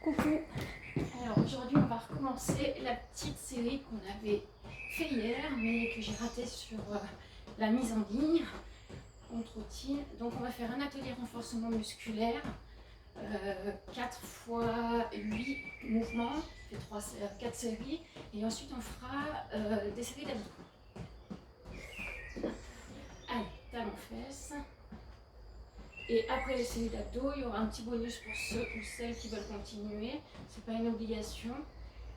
Coucou. Alors aujourd'hui on va recommencer la petite série qu'on avait fait hier mais que j'ai raté sur la mise en ligne contre routine. Donc on va faire un atelier renforcement musculaire, 4 fois 8 mouvements, fait 4 séries, et ensuite on fera des séries d'abdos. Allez, talons fesses. Et après les séries d'abdos, il y aura un petit bonus pour ceux ou celles qui veulent continuer. C'est pas une obligation.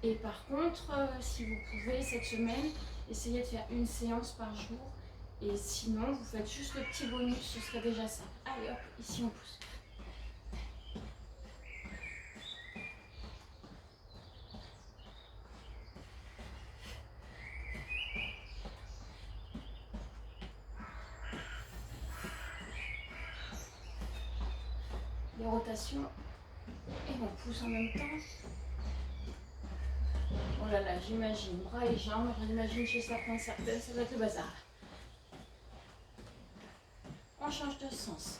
Et par contre, si vous pouvez cette semaine, essayez de faire une séance par jour. Et sinon, vous faites juste le petit bonus, ce serait déjà ça. Allez hop, ici on pousse. Les rotations. Et on pousse en même temps. Oh là là, j'imagine bras et jambes, j'imagine chez certaines, ça va être le bazar. On change de sens.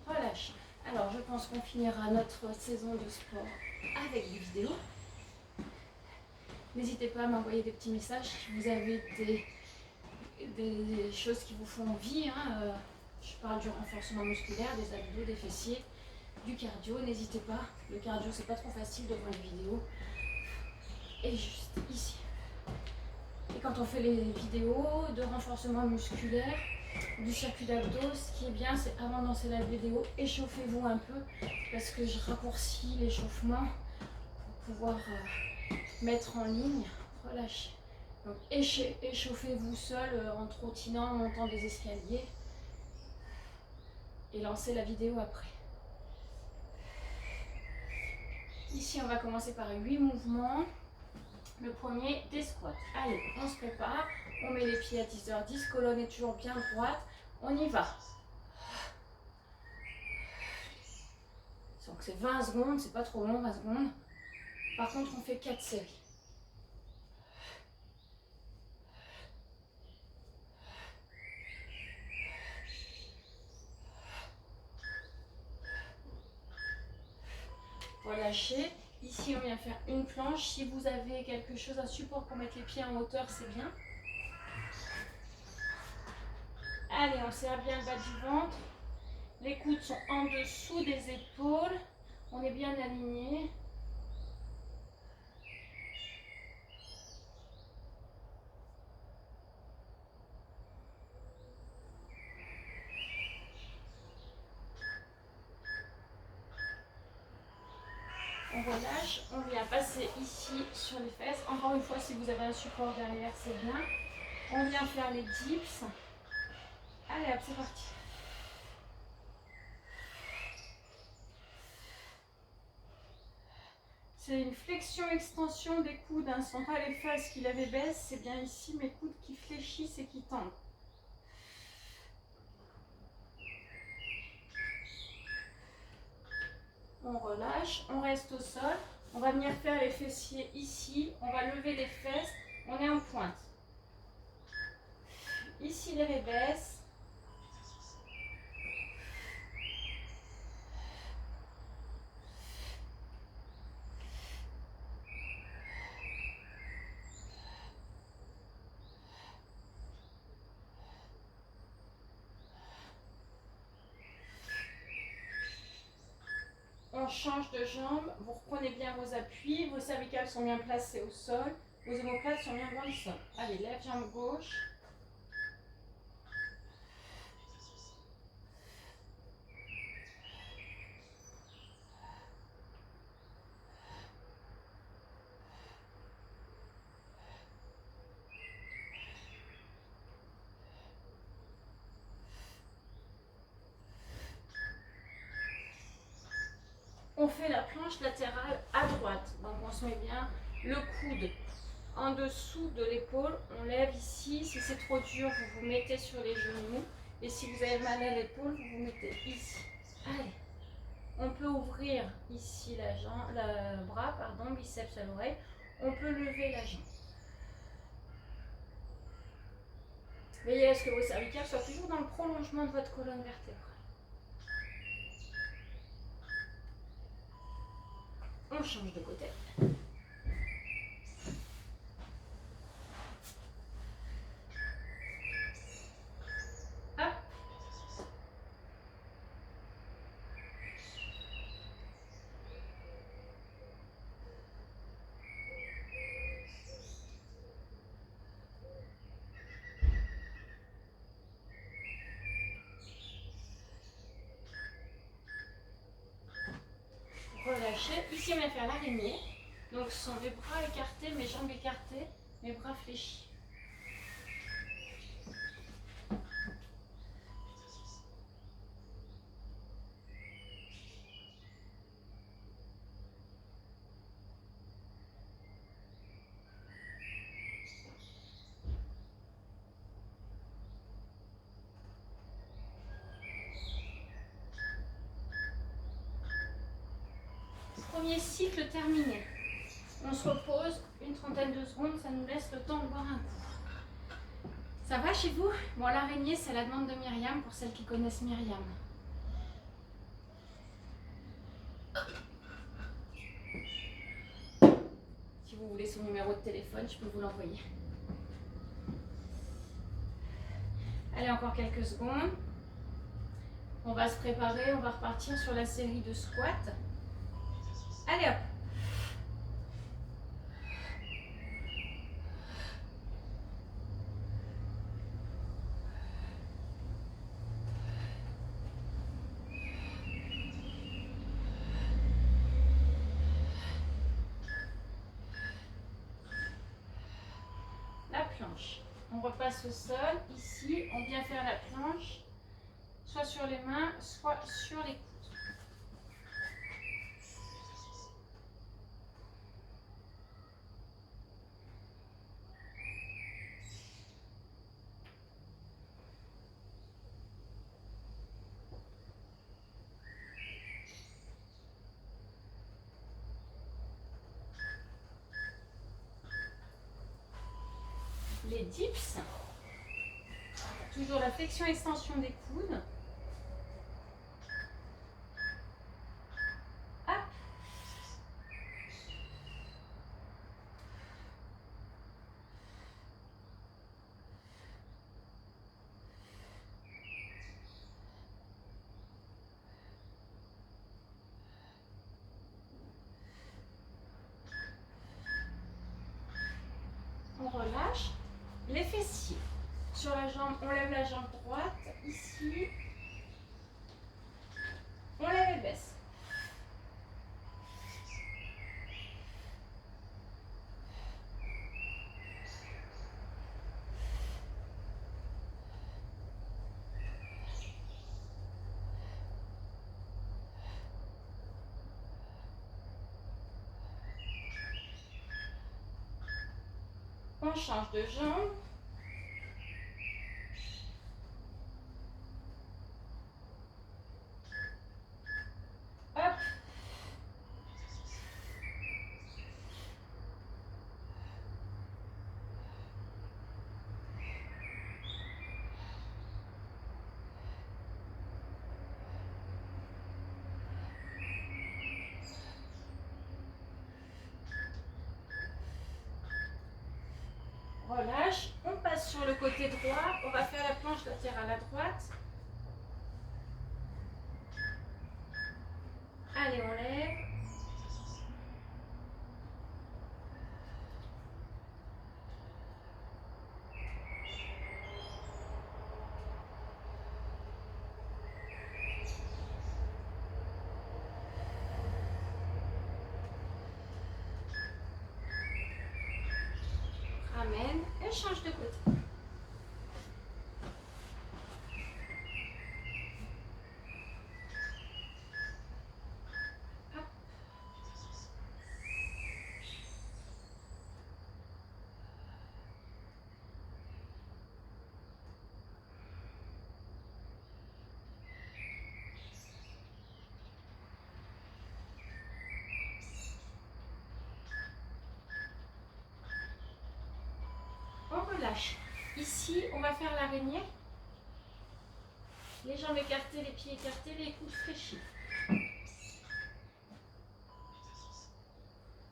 Relâche. Alors je pense qu'on finira notre saison de sport avec des vidéos. N'hésitez pas à m'envoyer des petits messages si vous avez des choses qui vous font envie. Je parle du renforcement musculaire, des abdos, des fessiers, du cardio. N'hésitez pas. Le cardio, c'est pas trop facile devant les vidéos. Et juste ici. Et quand on fait les vidéos de renforcement musculaire, du circuit d'abdos, ce qui est bien, c'est avant de lancer la vidéo, échauffez-vous un peu parce que je raccourcis l'échauffement pour pouvoir mettre en ligne. Relâchez. Donc échauffez-vous seul en trottinant, en montant des escaliers et lancez la vidéo après. Ici, on va commencer par 8 mouvements. Le premier, des squats. Allez, on se prépare. On met les pieds à 10h10. Colonne est toujours bien droite. On y va. Donc c'est 20 secondes, c'est pas trop long, 20 secondes. Par contre, on fait 4 séries. Relâchez. Ici, on vient faire une planche. Si vous avez quelque chose, un support pour mettre les pieds en hauteur, c'est bien. Allez, on serre bien le bas du ventre. Les coudes sont en dessous des épaules. On est bien aligné. On relâche, on vient passer ici sur les fesses. Encore une fois, si vous avez un support derrière, c'est bien. On vient faire les dips. Allez hop, c'est parti. C'est une flexion-extension des coudes. Ce ne sont pas les fesses qui les baissent, c'est bien ici mes coudes qui fléchissent et qui tendent. On relâche, on reste au sol. On va venir faire les fessiers ici. On va lever les fesses. On est en pointe. Ici les rébaisses. On change de jambe, vous reprenez bien vos appuis, vos cervicales sont bien placées au sol, vos omoplates sont bien dans le sol. Allez, lève jambe gauche. On fait la planche latérale à droite. Donc on se met bien le coude en dessous de l'épaule. On lève ici. Si c'est trop dur, vous vous mettez sur les genoux. Et si vous avez mal à l'épaule, vous vous mettez ici. Allez. On peut ouvrir ici la jambe, le bras, pardon, biceps à l'oreille. On peut lever la jambe. Veillez à ce que vos cervicales soient toujours dans le prolongement de votre colonne vertébrale. On change de côté. Hop. Relâchez. Ici, on va faire l'araignée. Donc, ce sont mes bras écartés, mes jambes écartées, mes bras fléchis. Premier cycle terminé. On se repose une trentaine de secondes, ça nous laisse le temps de boire un coup. Ça va chez vous? Bon, l'araignée, c'est la demande de Myriam pour celles qui connaissent Myriam. Si vous voulez son numéro de téléphone, je peux vous l'envoyer. Allez, encore quelques secondes. On va se préparer, on va repartir sur la série de squats. Allez hop. La planche. On repasse au sol. Ici, on vient faire la planche, soit sur les mains, soit sur les coudes. Les dips, toujours la flexion-extension des coudes. Hop. On relâche. Les fessiers. Sur la jambe, on lève la jambe droite. Ici, on lève et baisse. On change de jambe. Hop. Relâche. On passe sur le côté droit. On va faire la planche latérale à droite. Allez, on lève. Ramène et change de côté. Hop. On relâche. Ici, on va faire l'araignée. Les jambes écartées, les pieds écartés, les coudes fléchis.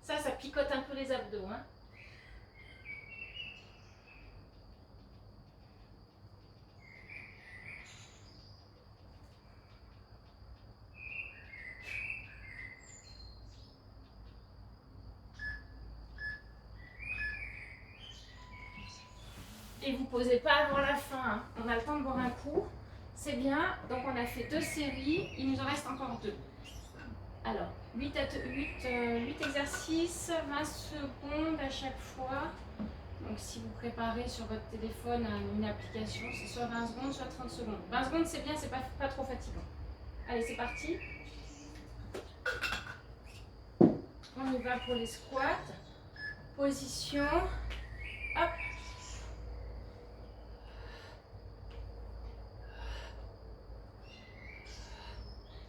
Ça picote un peu les abdos, hein. Et vous posez pas avant la fin, hein. On a le temps de boire un coup. C'est bien. Donc on a fait 2 séries. Il nous en reste encore 2. Alors, 8 exercices, 20 secondes à chaque fois. Donc si vous préparez sur votre téléphone une application, c'est soit 20 secondes, soit 30 secondes. 20 secondes c'est bien, c'est pas trop fatigant. Allez, c'est parti. On y va pour les squats. Position. Hop.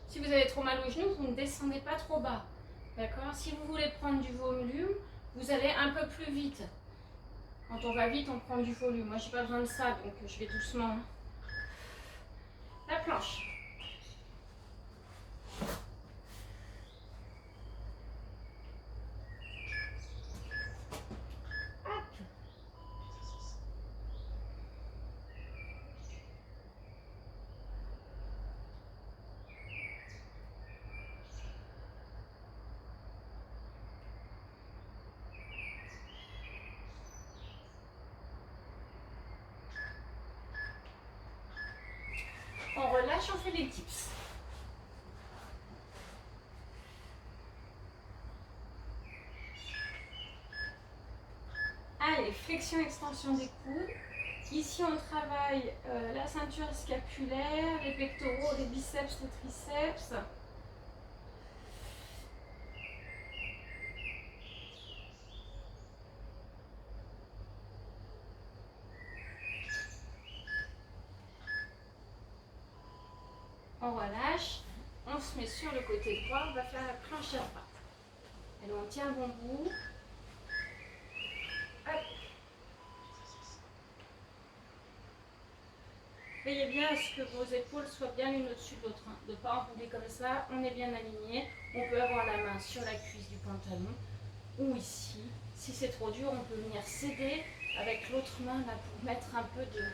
Si vous avez trop mal aux genoux, vous ne descendez pas trop bas. D'accord? Si vous voulez prendre du volume, vous allez un peu plus vite. Quand on va vite, on prend du volume. Moi, j'ai pas besoin de ça, donc je vais doucement. La planche. Hop. On relâche, on fait les dips. Allez, flexion, extension des coudes. Ici, on travaille la ceinture scapulaire, les pectoraux, les biceps, les triceps. On relâche, on se met sur le côté droit, on va faire la planche à droite. Alors on tient le bon bout. Hop. Veillez bien à ce que vos épaules soient bien l'une au-dessus de l'autre. De ne pas enrouler comme ça, on est bien aligné. On peut avoir la main sur la cuisse du pantalon ou ici. Si c'est trop dur, on peut venir céder avec l'autre main là, pour mettre un peu de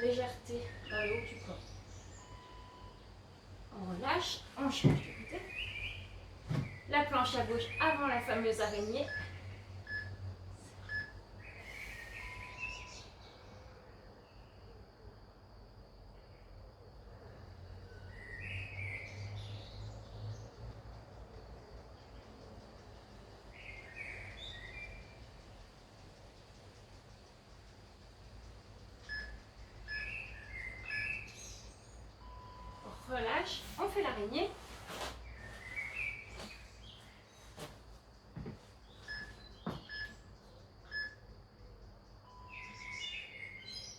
légèreté dans le haut du corps. On relâche, on change de côté. La planche à gauche avant la fameuse araignée. On relâche, on fait l'araignée.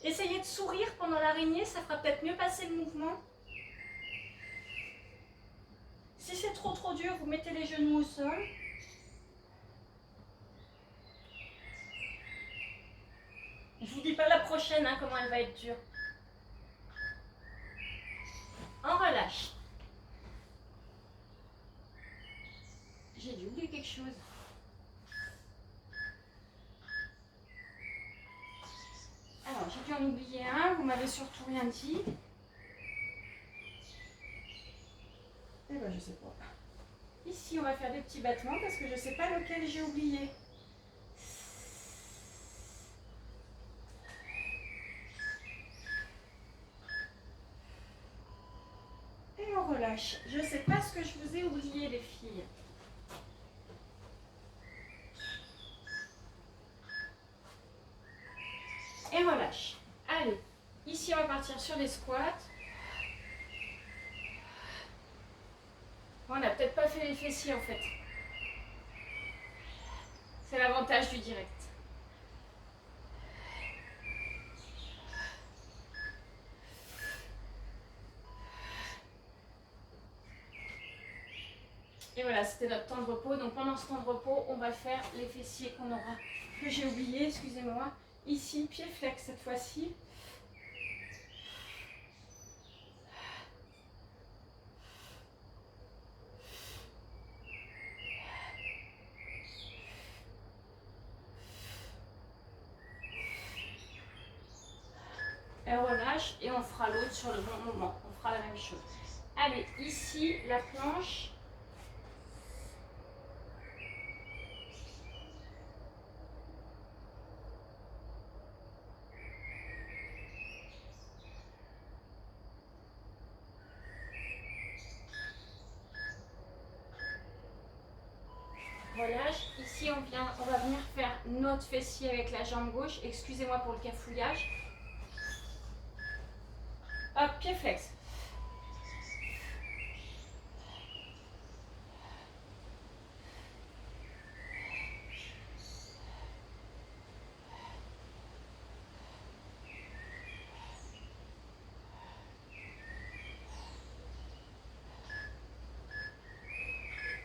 Essayez de sourire pendant l'araignée, ça fera peut-être mieux passer le mouvement. Si c'est trop dur, vous mettez les genoux au sol. Je vous dis pas la prochaine, hein, comment elle va être dure. On relâche. J'ai dû oublier quelque chose. Alors, j'ai dû en oublier un, vous m'avez surtout rien dit. Eh ben, je sais pas. Ici, on va faire des petits battements parce que je sais pas lequel j'ai oublié. Et on relâche. Je sais pas ce que je vous ai oublié, les filles. Et relâche. Allez, ici on va partir sur les squats. Bon, on n'a peut-être pas fait les fessiers en fait. C'est l'avantage du direct. Et voilà, c'était notre temps de repos. Donc pendant ce temps de repos, on va faire les fessiers que j'ai oublié, excusez-moi. Ici, pied flex cette fois-ci. Et relâche et on fera l'autre sur le bon moment. On fera la même chose. Allez, ici, la planche. Relâche. Ici, on va venir faire notre fessier avec la jambe gauche. Excusez-moi pour le cafouillage. Hop, pied flex.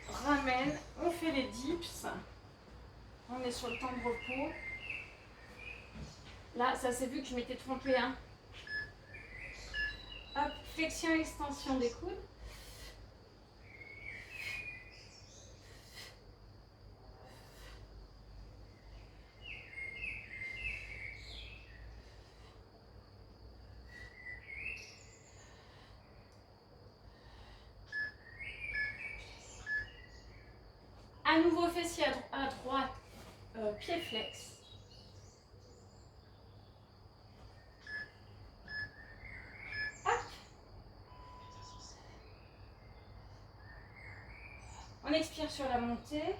Ramène, on fait les dips. On est sur le temps de repos. Là, ça s'est vu que je m'étais trompée. Hein. Hop, flexion, extension des coudes. À nouveau fessier à droite, pied flex. Hop. On expire sur la montée.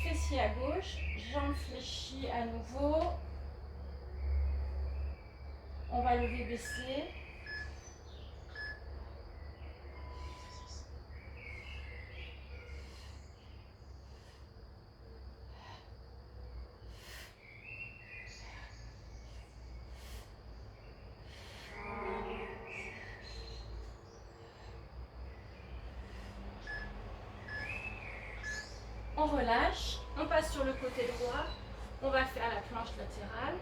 Fessier à gauche, jambes fléchies à nouveau. On va lever, baisser. On relâche, on passe sur le côté droit, on va faire la planche latérale.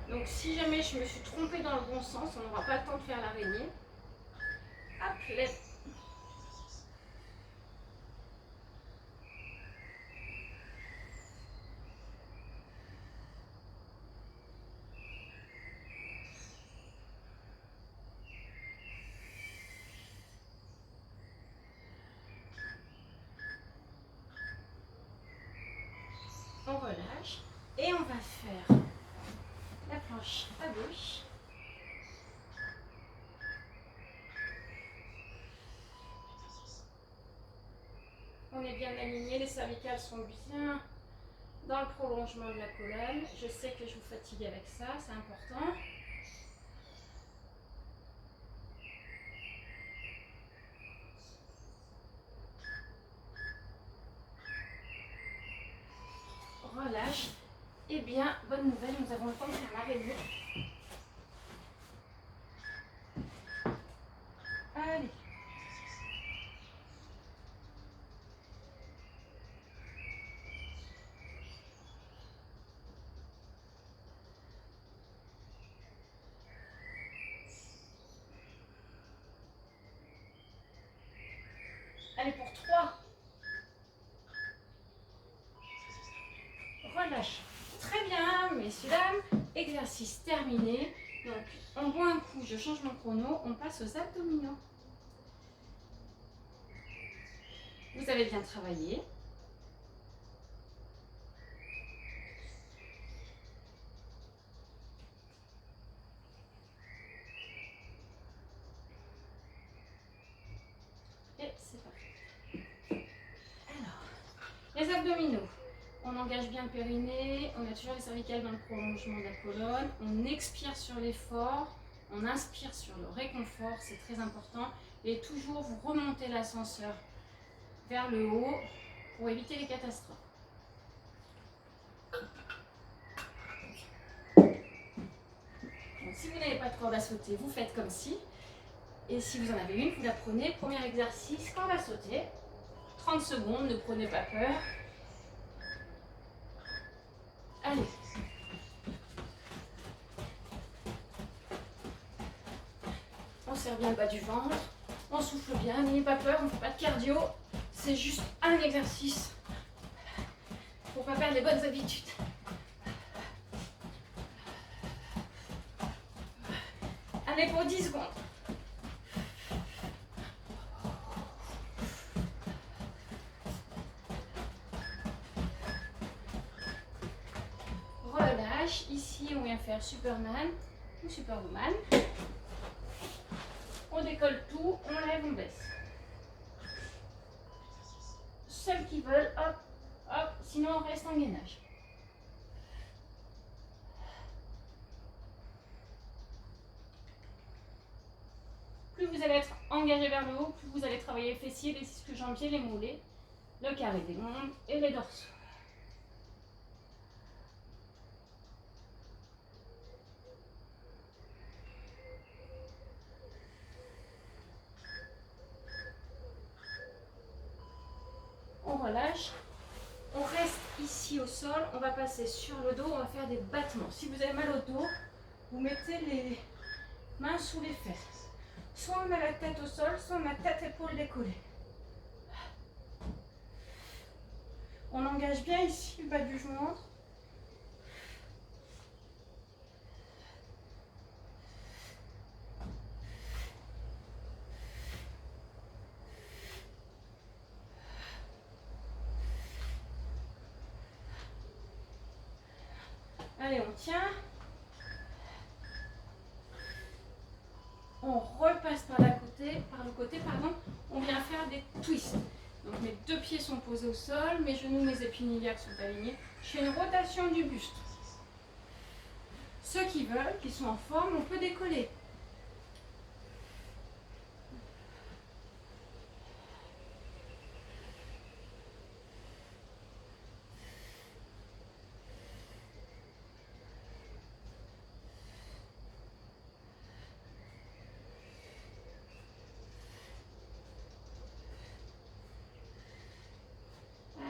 Donc si jamais je me suis trompée dans le bon sens, on n'aura pas le temps de faire l'araignée. Hop, lève. On relâche et on va faire la planche à gauche. On est bien aligné, les cervicales sont bien dans le prolongement de la colonne. Je sais que je vous fatigue avec ça, c'est important. Relâche. Eh bien, bonne nouvelle, nous avons le temps de faire l'araignée. Allez. Allez, pour 3. Relâche. Très bien, messieurs, dames. Exercice terminé. Donc, on boit un coup, je change mon chrono, on passe aux abdominaux. Vous avez bien travaillé. Et c'est parti. Alors, les abdominaux. On engage bien le périnée, on a toujours les cervicales dans le prolongement de la colonne, on expire sur l'effort, on inspire sur le réconfort, c'est très important. Et toujours vous remontez l'ascenseur vers le haut pour éviter les catastrophes. Si vous n'avez pas de corde à sauter, vous faites comme ci. Et si vous en avez une, vous la prenez. Premier exercice, corde à sauter. 30 secondes, ne prenez pas peur. Allez. On serre bien le bas du ventre. On souffle bien, n'ayez pas peur, on ne fait pas de cardio. C'est juste un exercice pour ne pas perdre les bonnes habitudes. Allez, pour 10 secondes. Relâche. Ici, on vient faire Superman ou Superwoman. On décolle tout, on lève, on baisse. Celles qui veulent, hop, hop, sinon on reste en gainage. Plus vous allez être engagé vers le haut, plus vous allez travailler les fessiers, les ischios jambiers, les mollets, le carré des membres et les dorsaux. On relâche. On reste ici au sol, on va passer sur le dos, on va faire des battements. Si vous avez mal au dos, vous mettez les mains sous les fesses. Soit on met la tête au sol, soit on met tête épaule décollée. On engage bien ici le bas du ventre. Allez, on tient. On repasse par le côté, on vient faire des twists. Donc mes deux pieds sont posés au sol, mes genoux, mes épines iliaques sont alignés. Je fais une rotation du buste. Ceux qui veulent, qui sont en forme, on peut décoller.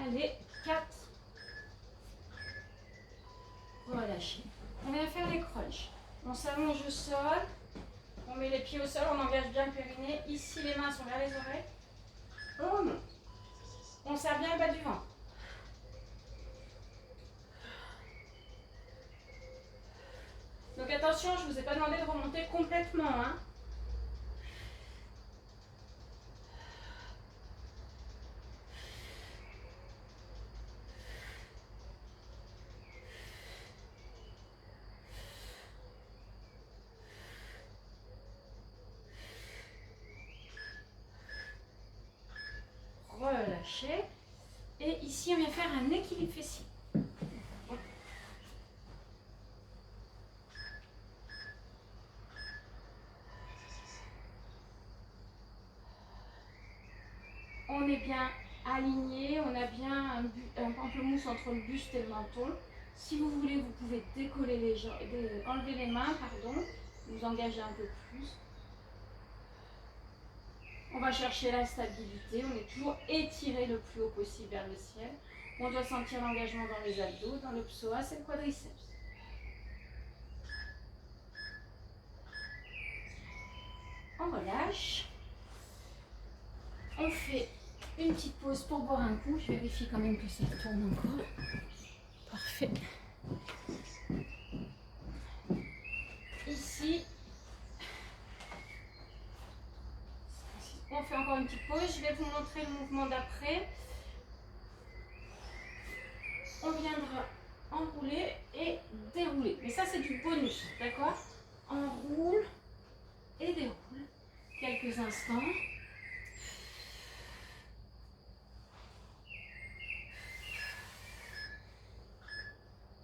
Allez, 4. Relâchez. On vient faire les crunchs. On s'allonge au sol. On met les pieds au sol, on engage bien le périnée. Ici, les mains sont vers les oreilles. On remonte. On serre bien le bas du ventre. Donc attention, je ne vous ai pas demandé de remonter complètement, hein. Relâchez. Et ici, on vient faire un équilibre fessier. On est bien aligné, on a bien un pamplemousse entre le buste et le menton. Si vous voulez, vous pouvez décoller les jambes, enlever les mains, vous engager un peu plus. On va chercher la stabilité, on est toujours étiré le plus haut possible vers le ciel. On doit sentir l'engagement dans les abdos, dans le psoas et le quadriceps. On relâche. On fait une petite pause pour boire un coup. Je vérifie quand même que ça tourne encore. Parfait. Ici, on fait encore une petite pause. Je vais vous montrer le mouvement d'après. On viendra enrouler et dérouler. Mais ça, c'est du bonus, d'accord? Enroule et déroule. Quelques instants.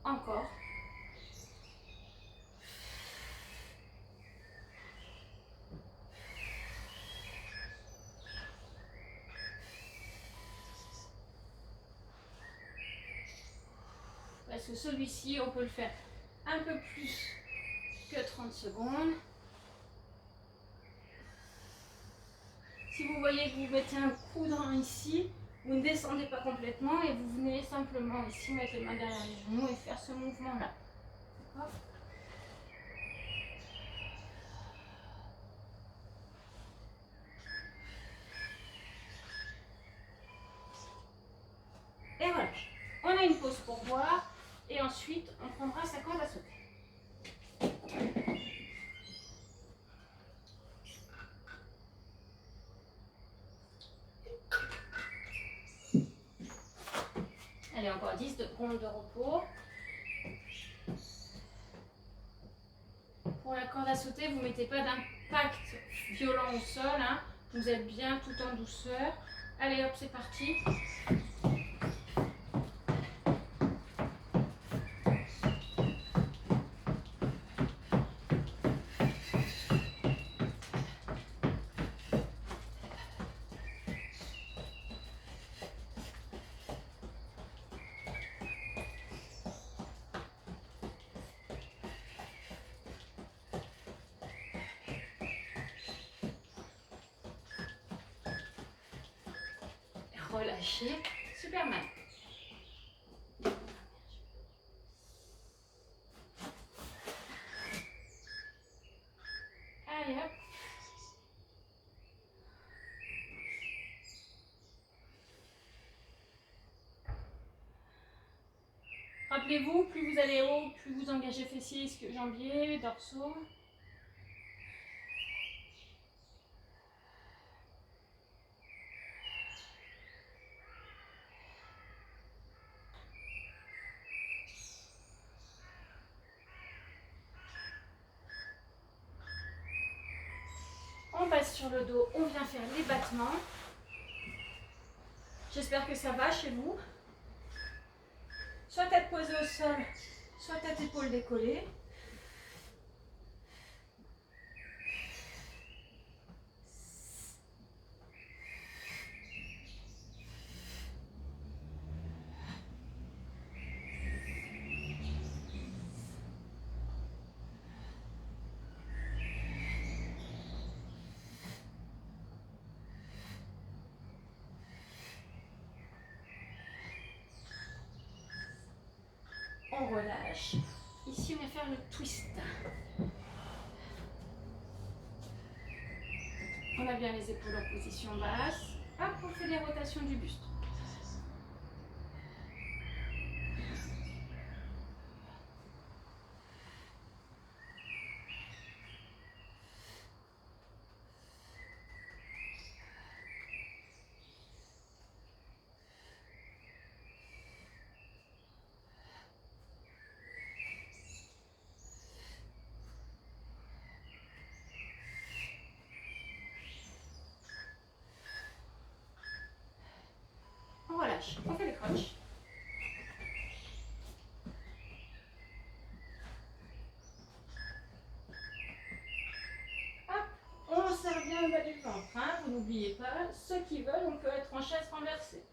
Encore. Parce que celui-ci, on peut le faire un peu plus que 30 secondes. Si vous voyez que vous mettez un coude ici, vous ne descendez pas complètement et vous venez simplement ici mettre les mains derrière les genoux et faire ce mouvement-là. D'accord ? Et voilà. On a une pause pour boire et ensuite on prendra sa corde à sauter. Allez, encore 10 secondes de repos. Pour la corde à sauter, vous ne mettez pas d'impact violent au sol. Hein. Vous êtes bien tout en douceur. Allez hop, c'est parti. Relâchez. Superman. Allez hop. Rappelez-vous, plus vous allez haut, plus vous engagez fessiers, ischio-jambiers, dorsaux. On passe sur le dos, on vient faire les battements. J'espère que ça va chez vous. Soit tête posée au sol, soit tête épaule décollée. On relâche. Ici, on va faire le twist. On a bien les épaules en position basse. Hop, on fait les rotations du buste. On relâche. On fait les crunchs. Hop, on serre bien le bas du ventre. Hein. Vous n'oubliez pas, ceux qui veulent, on peut être en chaise renversée.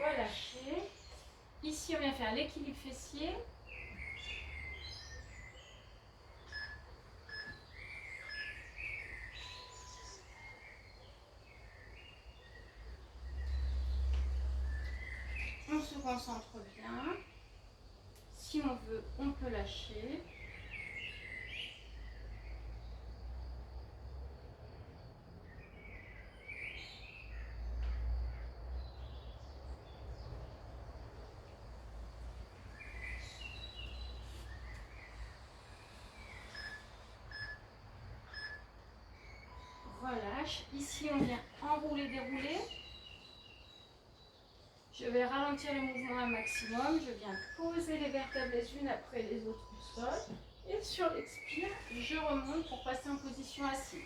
Relâchez. Ici, on vient faire l'équilibre fessier. On se concentre bien. Si on veut, on peut lâcher. Relâche. Ici, on vient enrouler, dérouler. Je vais ralentir le mouvement un maximum. Je viens poser les vertèbres les unes après les autres au sol. Et sur l'expire, je remonte pour passer en position assise.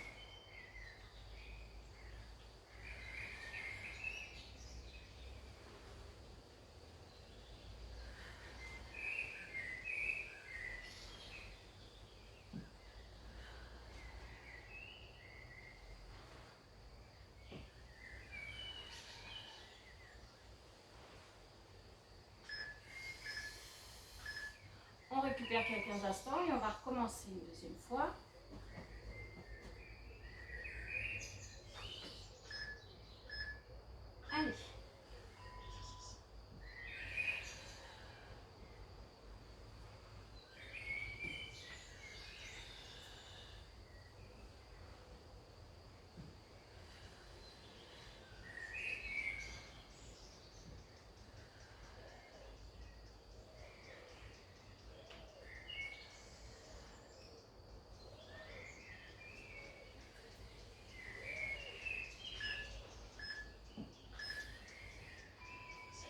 récupère quelques instants et on va recommencer une deuxième fois. Allez.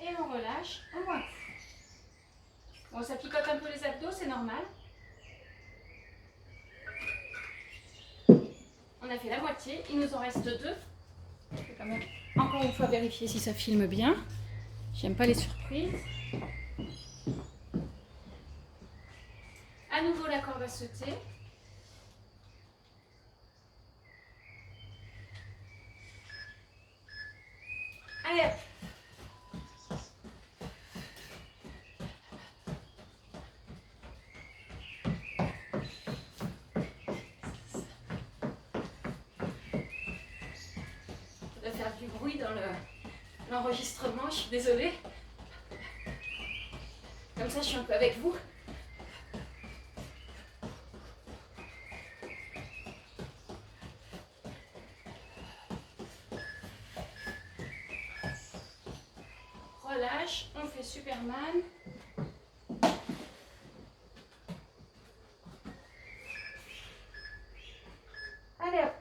Et on relâche au moins. Bon, ça picote un peu les abdos, c'est normal. On a fait la moitié, il nous en reste 2. Je vais quand même encore une fois vérifier si ça filme bien. J'aime pas les surprises. À nouveau la corde à sauter. Allez hop. Ça va faire du bruit dans l'enregistrement, je suis désolée. Comme ça je suis un peu avec vous. Relâche, on fait Superman. Allez hop.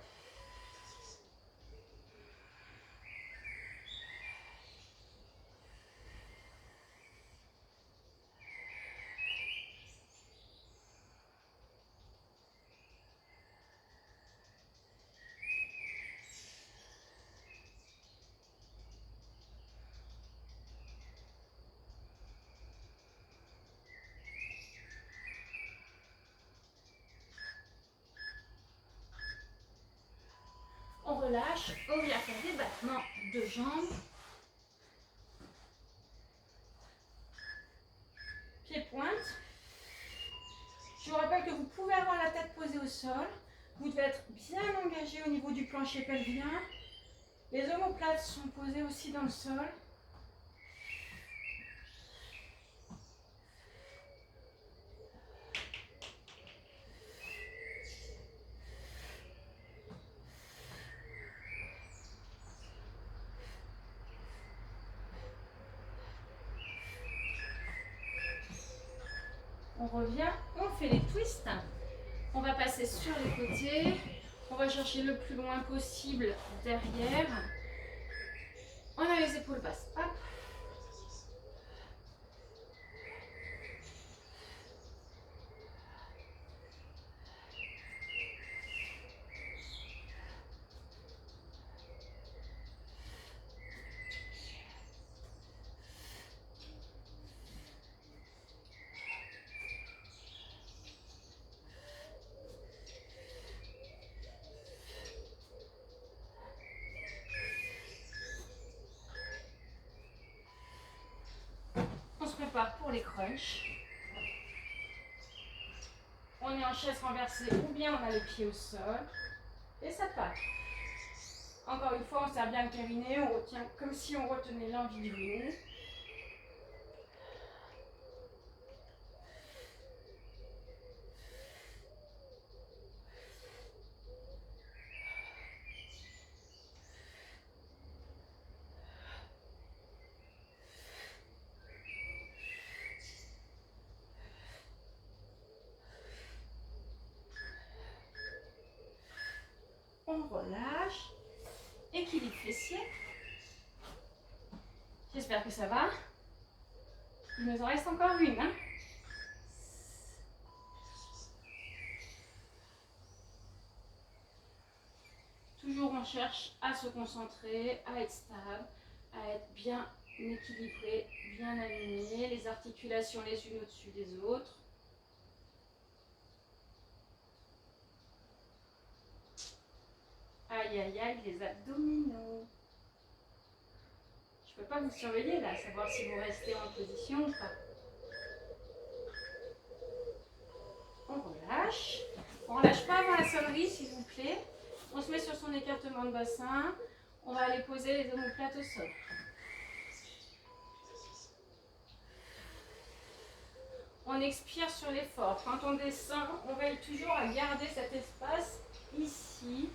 On relâche, on vient faire des battements de jambes. Pieds-pointe. Je vous rappelle que vous pouvez avoir la tête posée au sol. Vous devez être bien engagé au niveau du plancher pelvien. Les omoplates sont posées aussi dans le sol. On revient, on fait les twists. On va passer sur les côtés. On va chercher le plus loin possible derrière. On a les épaules basses. Hop. On se prépare pour les crunchs. On est en chaise renversée ou bien on a les pieds au sol. Et ça part. Encore une fois, on serre bien le périnée, on retient comme si on retenait l'envie du genou. On relâche. Équilibre fessier. J'espère que ça va. Il nous en reste encore une. Hein. Toujours on cherche à se concentrer, à être stable, à être bien équilibré, bien aligné, les articulations les unes au-dessus des autres. Aïe aïe aïe, les abdominaux. Je ne peux pas vous surveiller là, savoir si vous restez en position ou pas. On relâche. On ne relâche pas avant la sonnerie, s'il vous plaît. On se met sur son écartement de bassin. On va aller poser les omoplates au sol. On expire sur l'effort. Quand on descend, on veille toujours à garder cet espace ici,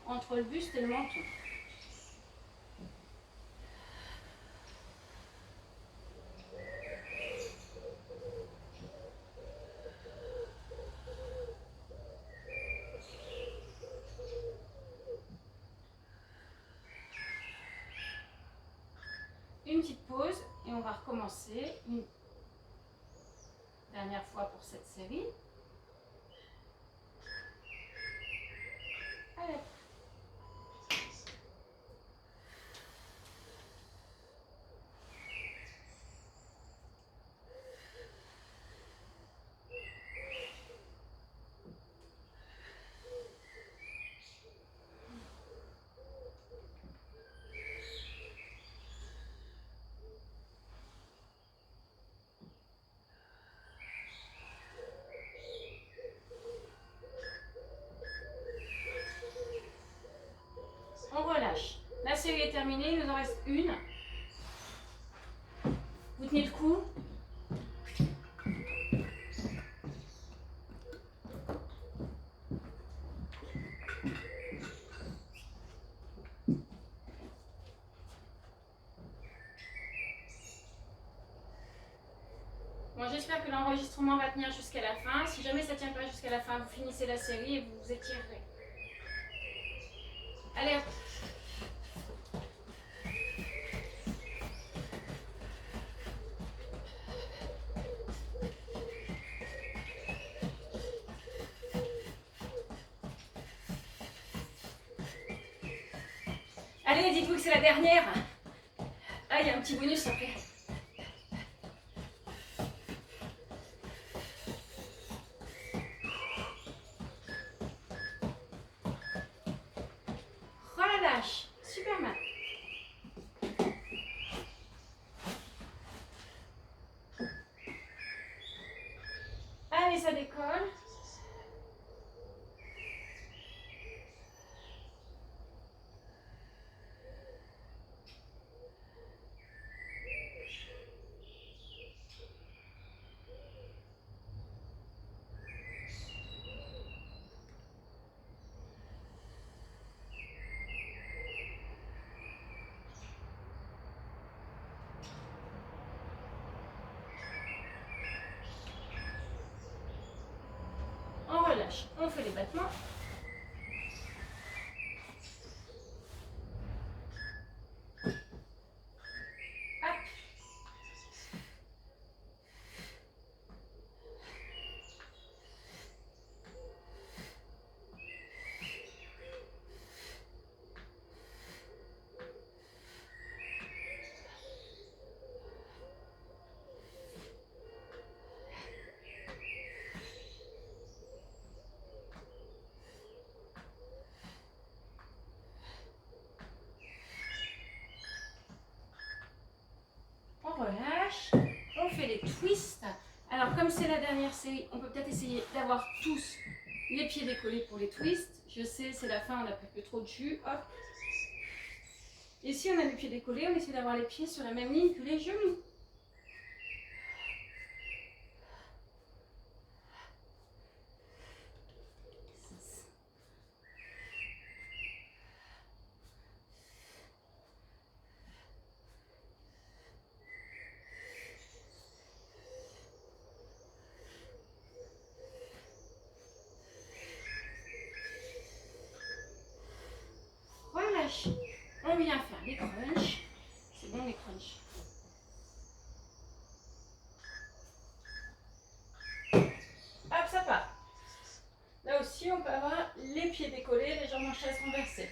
entre le buste et le menton. Une petite pause et on va recommencer une dernière fois pour cette série. Allez. On relâche. La série est terminée, il nous en reste une. Vous tenez le coup. Bon, j'espère que l'enregistrement va tenir jusqu'à la fin. Si jamais ça ne tient pas jusqu'à la fin, vous finissez la série et vous vous étirerez. Allez hop. Allez, dites-vous que c'est la dernière. Ah, il y a un petit bonus après. Relâche. Superman. Allez, ça décolle. On relâche. On fait les battements. Hop. On relâche. On fait les twists. Alors, comme c'est la dernière série, on peut peut-être essayer d'avoir tous les pieds décollés pour les twists. Je sais, c'est la fin, on n'a plus trop de jus. Hop. Et si on a les pieds décollés, on essaie d'avoir les pieds sur la même ligne que les genoux. Relâche. On vient faire les crunchs. C'est bon les crunchs. Hop, ça part. Là aussi, on peut avoir les pieds décollés, les jambes en chaise renversées.